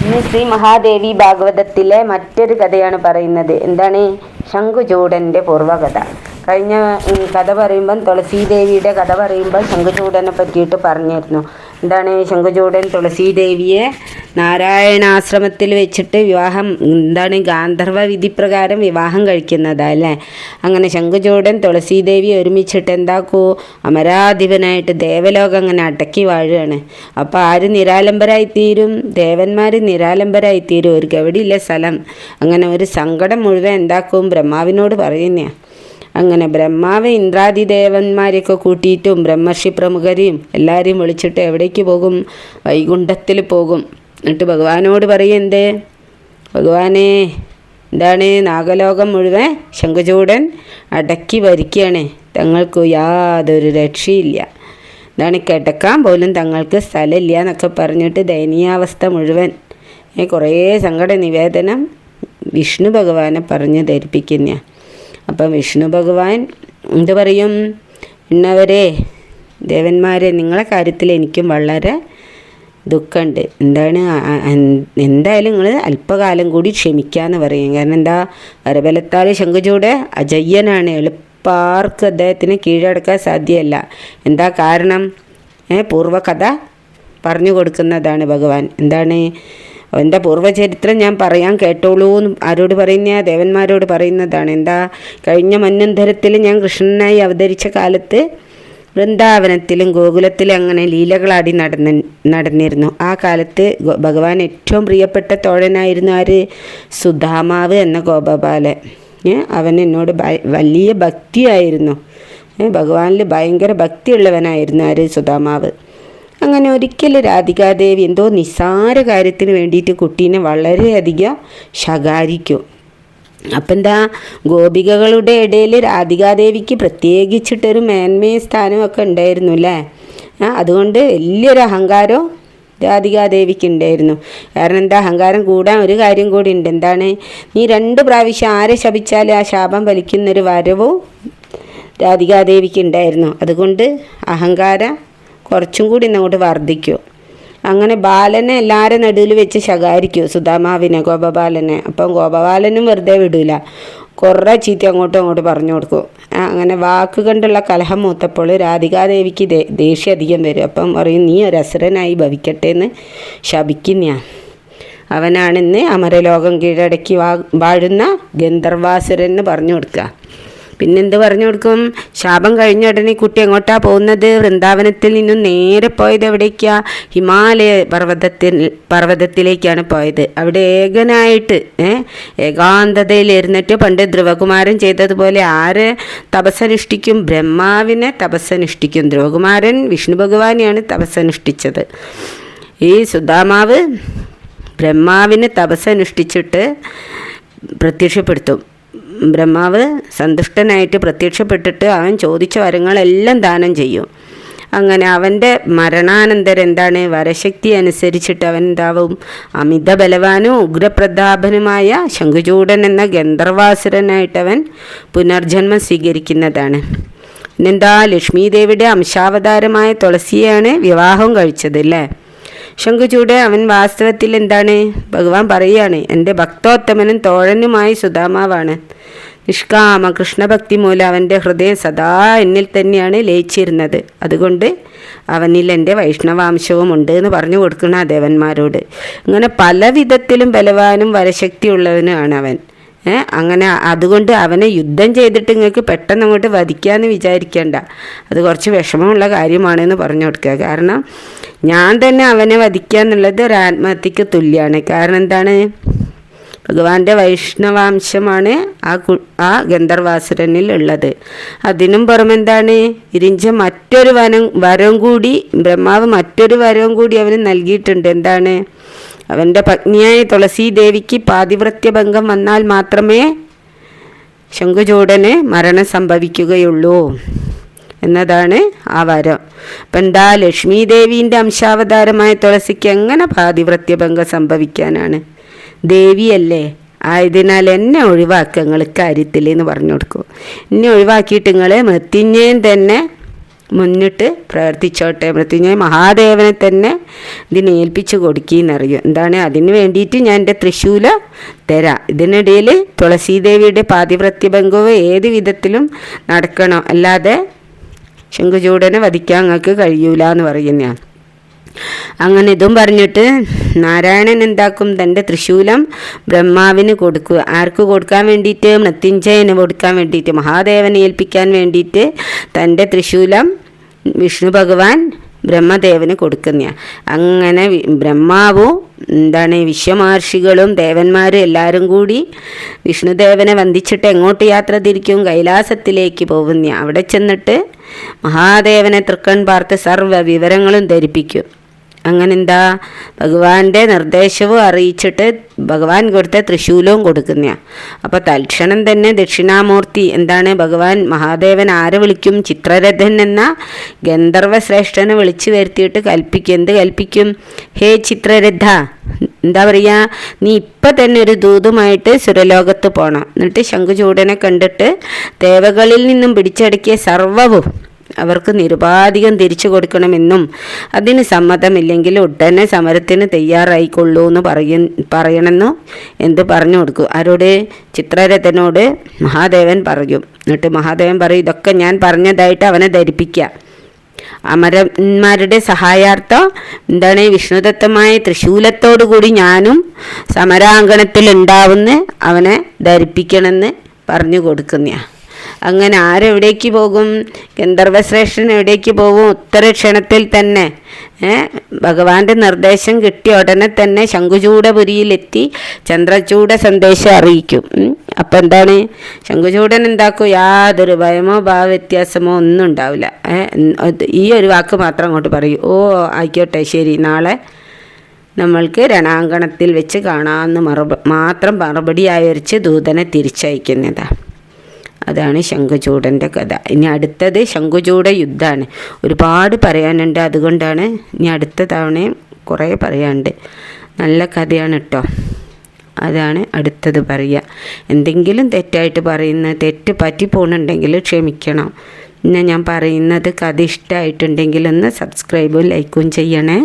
ഇന്ന് ശ്രീ മഹാദേവി ഭാഗവതത്തിലെ മറ്റൊരു കഥയാണ് പറയുന്നത്. എന്താണ്? ശംഖുചൂഡൻ്റെ പൂർവ്വകഥ. കഴിഞ്ഞ കഥ പറയുമ്പം തുളസീദേവിയുടെ കഥ പറയുമ്പോൾ ശംഖുചൂഡനെ പറ്റിയിട്ട് പറഞ്ഞിരുന്നു. എന്താണ്? ശംഖുചൂഡൻ തുളസീദേവിയെ നാരായണാശ്രമത്തിൽ വെച്ചിട്ട് വിവാഹം, എന്താണ്, ഗാന്ധർവ വിധിപ്രകാരം വിവാഹം കഴിക്കുന്നതാ അല്ലേ? അങ്ങനെ ശംഖുചൂഡൻ തുളസീദേവി ഒരുമിച്ചിട്ട് എന്താക്കൂ, അമരാധിപനായിട്ട് ദേവലോകം അങ്ങനെ അടക്കി വാഴുകയാണ്. അപ്പോൾ ആര് നിരാലംബരായിത്തീരും? ദേവന്മാർ നിരാലംബരായിത്തീരും. ഒരു ഗവടിയില്ല സ്ഥലം. അങ്ങനെ ഒരു സങ്കടം മുഴുവൻ എന്താക്കും? ബ്രഹ്മാവിനോട് പറയുന്നതാണ്. അങ്ങനെ ബ്രഹ്മാവ് ഇന്ദ്രാദി ദേവന്മാരെയൊക്കെ കൂട്ടിയിട്ടും ബ്രഹ്മർഷി പ്രമുഖരെയും എല്ലാവരെയും വിളിച്ചിട്ട് എവിടേക്ക് പോകും? വൈകുണ്ഠത്തിൽ പോകും. എന്നിട്ട് ഭഗവാനോട് പറയും, എന്തേ ഭഗവാനെ, എന്താണ്, നാഗലോകം മുഴുവൻ ശംഖുചൂഡൻ അടക്കി ഭരിക്കുകയാണ്, തങ്ങൾക്ക് യാതൊരു രക്ഷയില്ല, എന്താണ്, കിടക്കാൻ പോലും തങ്ങൾക്ക് സ്ഥലമില്ല എന്നൊക്കെ പറഞ്ഞിട്ട് ദയനീയാവസ്ഥ മുഴുവൻ കുറേ സങ്കട നിവേദനം വിഷ്ണു ഭഗവാനെ പറഞ്ഞ് ധരിപ്പിക്കുന്ന. അപ്പം വിഷ്ണു ഭഗവാൻ എന്ത് പറയും? ഇന്നവരെ ദേവന്മാരെ, നിങ്ങളെ കാര്യത്തിൽ എനിക്കും വളരെ ദുഃഖമുണ്ട്. എന്താണ്, എന്തായാലും നിങ്ങൾ അല്പകാലം കൂടി ക്ഷമിക്കാമെന്ന് പറയും. കാരണം എന്താ, വരബലത്താൽ ശംഖുചൂഡ് അജയ്യനാണ്. എളുപ്പാർക്ക് അദ്ദേഹത്തിന് കീഴടക്കാൻ സാധ്യമല്ല. എന്താ കാരണം? പൂർവ്വകഥ പറഞ്ഞു കൊടുക്കുന്നതാണ് ഭഗവാൻ. എന്താണ്? അവൻ്റെ പൂർവ്വചരിത്രം ഞാൻ പറയാൻ കേട്ടോളൂ എന്ന് ആരോട് പറയുന്ന? ദേവന്മാരോട് പറയുന്നതാണ്. എന്താ, കഴിഞ്ഞ മന്വന്തരത്തിൽ ഞാൻ കൃഷ്ണനായി അവതരിച്ച കാലത്ത് വൃന്ദാവനത്തിലും ഗോകുലത്തിലും അങ്ങനെ ലീലകളാടി നടന്നിരുന്നു. ആ കാലത്ത് ഭഗവാൻ ഏറ്റവും പ്രിയപ്പെട്ട തോഴനായിരുന്നു ആര്? സുധാമാവ് എന്ന ഗോപബാലൻ. അവൻ എന്നോട് വലിയ ഭക്തിയായിരുന്നു. ഭഗവാനിൽ ഭയങ്കര ഭക്തിയുള്ളവനായിരുന്നു ആര്? സുധാമാവ്. അങ്ങനെ ഒരിക്കലും രാധികാദേവി എന്തോ നിസ്സാര കാര്യത്തിന് വേണ്ടിയിട്ട് കുട്ടീനെ വളരെയധികം ശകാരിക്കും. അപ്പം എന്താ, ഗോപികകളുടെ ഇടയിൽ രാധികാദേവിക്ക് പ്രത്യേകിച്ചിട്ടൊരു മേന്മയും സ്ഥാനമൊക്കെ ഉണ്ടായിരുന്നു അല്ലേ? അതുകൊണ്ട് വലിയൊരു അഹങ്കാരം രാധികാദേവിക്ക് ഉണ്ടായിരുന്നു. കാരണം എന്താ, അഹങ്കാരം കൂടാൻ ഒരു കാര്യം കൂടി ഉണ്ട്. എന്താണ്? നീ 2 പ്രാവശ്യം ആരെ ശപിച്ചാലും ആ ശാപം വലിക്കുന്നൊരു വരവും രാധികാദേവിക്ക് ഉണ്ടായിരുന്നു. അതുകൊണ്ട് അഹങ്കാരം കുറച്ചും കൂടി ഇന്നങ്ങോട്ട് വർദ്ധിക്കും. അങ്ങനെ ബാലനെ എല്ലാവരും നടുവിൽ വെച്ച് ശകാരിക്കും, സുധാമാവിനെ, ഗോപബാലനെ. അപ്പം ഗോപബാലനും വെറുതെ വിടില്ല, കുറേ ചീത്ത അങ്ങോട്ടും പറഞ്ഞു കൊടുക്കും. അങ്ങനെ വാക്ക് കണ്ടുള്ള കലഹം മൂത്തപ്പോൾ രാധികാദേവിക്ക് ദേഷ്യം അധികം വരും. അപ്പം പറയും, നീ ഒരു അസുരനായി ഭവിക്കട്ടെ എന്ന് ശപിക്കുന്ന. അവനാണിന്ന് അമരലോകം കീഴടക്കി വാഴുന്ന ഗന്ധർവാസുരൻ എന്ന് പറഞ്ഞു കൊടുക്കുക. പിന്നെന്ത് പറഞ്ഞു കൊടുക്കും? ശാപം കഴിഞ്ഞ ഉടനെ കുട്ടി എങ്ങോട്ടാണ് പോകുന്നത്? വൃന്ദാവനത്തിൽ നിന്നും നേരെ പോയത് എവിടേക്കാ? ഹിമാലയ പർവ്വതത്തിലേക്കാണ് പോയത്. അവിടെ ഏകനായിട്ട് ഏകാന്തതയിൽ ഇരുന്നിട്ട് പണ്ട് ധ്രുവകുമാരൻ ചെയ്തതുപോലെ ആരെ തപസ്സനുഷ്ഠിക്കും? ബ്രഹ്മാവിനെ തപസ്സനുഷ്ഠിക്കും. ധ്രുവകുമാരൻ വിഷ്ണു ഭഗവാനെയാണ് തപസ്സനുഷ്ഠിച്ചത്. ഈ സുധാമാവ് ബ്രഹ്മാവിനെ തപസ്സനുഷ്ഠിച്ചിട്ട് പ്രത്യക്ഷപ്പെടുത്തും. ബ്രഹ്മാവ് സന്തുഷ്ടനായിട്ട് പ്രത്യക്ഷപ്പെട്ടിട്ട് അവൻ ചോദിച്ച വരങ്ങളെല്ലാം ദാനം ചെയ്യും. അങ്ങനെ അവൻ്റെ മരണാനന്തരം എന്താണ്, വരശക്തി അനുസരിച്ചിട്ട് അവൻ എന്താവും? അമിത ബലവാനും ഉഗ്രപ്രതാപനുമായ ശംഖുചൂഡൻ എന്ന ഗന്ധർവാസുരനായിട്ട് അവൻ പുനർജന്മം സ്വീകരിക്കുന്നതാണ്. പിന്നെന്താ, ലക്ഷ്മീദേവിയുടെ അംശാവതാരമായ തുളസിയെയാണ് വിവാഹം കഴിച്ചത് അല്ലേ? ശംഖുചൂഡ് അവൻ വാസ്തവത്തിൽ എന്താണ്, ഭഗവാൻ പറയുകയാണ്, എൻ്റെ ഭക്തോത്തമനും തോഴനുമായി സുധാമാവാണ്. നിഷ്കാമ കൃഷ്ണഭക്തി മൂലം അവൻ്റെ ഹൃദയം സദാ എന്നിൽ തന്നെയാണ് ലയിച്ചിരുന്നത്. അതുകൊണ്ട് അവനിൽ എൻ്റെ വൈഷ്ണവാംശവും ഉണ്ട് എന്ന് പറഞ്ഞു കൊടുക്കുന്ന ആ ദേവന്മാരോട്. ഇങ്ങനെ പല വിധത്തിലും ബലവാനും വരശക്തിയുള്ളവനുമാണ് അവൻ. അങ്ങനെ അതുകൊണ്ട് അവനെ യുദ്ധം ചെയ്തിട്ട് നിങ്ങൾക്ക് പെട്ടെന്ന് അങ്ങോട്ട് വധിക്കാമെന്ന് വിചാരിക്കേണ്ട. അത് കുറച്ച് വിഷമമുള്ള കാര്യമാണെന്ന് പറഞ്ഞു കൊടുക്കുക. കാരണം ഞാൻ തന്നെ അവനെ വധിക്കുക എന്നുള്ളത് ഒരു ആത്മഹത്യക്ക് തുല്യമാണ്. കാരണം എന്താണ്, ഭഗവാന്റെ വൈഷ്ണവാംശമാണ് ആ ഗന്ധർവാസുരനിൽ ഉള്ളത്. അതിനും പുറമെന്താണ്, ഇരിഞ്ച മറ്റൊരു വരം കൂടി ബ്രഹ്മാവ് മറ്റൊരു വരവും കൂടി അവന് നൽകിയിട്ടുണ്ട്. എന്താണ്, അവൻ്റെ പത്നിയായ തുളസീദേവിക്ക് പാതിവ്രത്യഭംഗം വന്നാൽ മാത്രമേ ശംഖുചൂഡന് മരണം സംഭവിക്കുകയുള്ളൂ എന്നതാണ് ആ വരം. അപ്പം എന്താ, ലക്ഷ്മീദേവീൻ്റെ അംശാവതാരമായ തുളസിക്ക് എങ്ങനെ പാതിവ്രത്യഭംഗം സംഭവിക്കാനാണ്? ദേവിയല്ലേ, ആയതിനാൽ എന്നെ ഒഴിവാക്കുക നിങ്ങൾ കാര്യത്തിൽ എന്ന് പറഞ്ഞു കൊടുക്കും. എന്നെ ഒഴിവാക്കിയിട്ട് നിങ്ങൾ മൃത്യുഞ്ജയൻ തന്നെ മുന്നിട്ട് പ്രവർത്തിച്ചോട്ടെ. മൃത്യുഞ്ജയ മഹാദേവനെ തന്നെ ഇതിനെ ഏൽപ്പിച്ച് കൊടുക്കുകയെന്നറിയും. എന്താണ് അതിന് വേണ്ടിയിട്ട് ഞാൻ എൻ്റെ തൃശൂലം തരാം. ഇതിനിടയിൽ തുളസീദേവിയുടെ പാതിവ്രത്യഭംഗവും ഏത് വിധത്തിലും നടക്കണം, അല്ലാതെ ശംഖുചൂടനെ വധിക്കാൻ നിങ്ങൾക്ക് കഴിയൂല എന്ന് പറയുന്നതാണ്. അങ്ങനെ ഇതും പറഞ്ഞിട്ട് നാരായണൻ എന്താക്കും, തൻ്റെ തൃശൂലം ബ്രഹ്മാവിന് കൊടുക്കുക. ആർക്ക് കൊടുക്കാൻ വേണ്ടിയിട്ട്? മൃത്യുഞ്ജയന് കൊടുക്കാൻ വേണ്ടിയിട്ട്, മഹാദേവനെ ഏൽപ്പിക്കാൻ വേണ്ടിയിട്ട് തൻ്റെ തൃശൂലം വിഷ്ണു ഭഗവാൻ ബ്രഹ്മദേവന് കൊടുക്കുന്ന. അങ്ങനെ ബ്രഹ്മാവും വിശ്വമഹർഷികളും ദേവന്മാരും എല്ലാവരും കൂടി വിഷ്ണുദേവനെ വന്ദിച്ചിട്ട് എങ്ങോട്ട് യാത്ര തിരിക്കും? കൈലാസത്തിലേക്ക് പോകുന്ന. അവിടെ ചെന്നിട്ട് മഹാദേവനെ തൃക്കൺ പാർത്ത് സർവ്വ വിവരങ്ങളും ധരിപ്പിക്കും. അങ്ങനെ ഭഗവാന്റെ നിർദ്ദേശവും അറിയിച്ചിട്ട് ഭഗവാൻ കൊടുത്ത തൃശൂലവും കൊടുക്കുന്ന. അപ്പോൾ തൽക്ഷണം തന്നെ ദക്ഷിണാമൂർത്തി ഭഗവാൻ മഹാദേവൻ ആരെ വിളിക്കും? ചിത്രരഥൻ എന്ന ഗന്ധർവശ്രേഷ്ഠനെ വിളിച്ചു വരുത്തിയിട്ട് കൽപ്പിക്കും. എന്ത് കൽപ്പിക്കും? ഹേ ചിത്രരഥ, പറയുക, നീ ഇപ്പം തന്നെ ഒരു ദൂതുമായിട്ട് സുരലോകത്ത് പോകണം. എന്നിട്ട് ശംഖുചൂടനെ കണ്ടിട്ട് ദേവകളിൽ നിന്നും പിടിച്ചടക്കിയ സർവ്വവും അവർക്ക് നിരുപാധികം തിരിച്ചു കൊടുക്കണമെന്നും അതിന് സമ്മതമില്ലെങ്കിൽ ഉടനെ സമരത്തിന് തയ്യാറായിക്കൊള്ളൂ എന്ന് പറയണമെന്നും പറഞ്ഞു കൊടുക്കും. ആരോട്? ചിത്രരഥനോട് മഹാദേവൻ പറയും. എന്നിട്ട് മഹാദേവൻ പറയും, ഇതൊക്കെ ഞാൻ പറഞ്ഞതായിട്ട് അവനെ ധരിപ്പിക്കുക. അമരന്മാരുടെ സഹായാർത്ഥം വിഷ്ണുദത്തമായ തൃശൂലത്തോടു കൂടി ഞാനും സമരാങ്കണത്തിൽ ഉണ്ടാവുന്ന അവനെ ധരിപ്പിക്കണമെന്ന് പറഞ്ഞു കൊടുക്കുന്ന. അങ്ങനെ ആരെവിടേക്ക് പോകും? ഗന്ധർവശ്രേഷ്ഠൻ എവിടേക്ക് പോകും? ഉത്തരക്ഷണത്തിൽ തന്നെ ഭഗവാന്റെ നിർദ്ദേശം കിട്ടിയ ഉടനെ തന്നെ ശംഖുചൂഡപുരിയിലെത്തി ചന്ദ്രചൂഡ സന്ദേശം അറിയിക്കും. അപ്പം ശംഖുചൂഡൻ എന്താക്കും? യാതൊരു ഭയമോ ഭാവവ്യത്യാസമോ ഒന്നും ഉണ്ടാവില്ല. ഈ ഒരു വാക്ക് മാത്രം അങ്ങോട്ട് പറയും, ഓ ആയിക്കോട്ടെ ശരി, നാളെ നമ്മൾക്ക് രണാങ്കണത്തിൽ വെച്ച് കാണാമെന്ന് മാത്രം മറുപടി അയച്ച് ദൂതനെ തിരിച്ചയക്കുന്നതാണ്. അതാണ് ശംഖുചൂഡൻ്റെ കഥ. ഇനി അടുത്തത് ശംഖുചൂഡ യുദ്ധമാണ്. ഒരുപാട് പറയാനുണ്ട്, അതുകൊണ്ടാണ് ഇനി അടുത്ത തവണയും കുറേ പറയാനുണ്ട്. നല്ല കഥയാണ് കേട്ടോ. അതാണ് അടുത്തത് പറയുക. എന്തെങ്കിലും തെറ്റായിട്ട് തെറ്റ് പറ്റി പോകുന്നുണ്ടെങ്കിൽ ക്ഷമിക്കണം. പിന്നെ ഞാൻ പറയുന്നത് കഥ ഇഷ്ടമായിട്ടുണ്ടെങ്കിൽ ഒന്ന് സബ്സ്ക്രൈബും ലൈക്കും ചെയ്യണേ.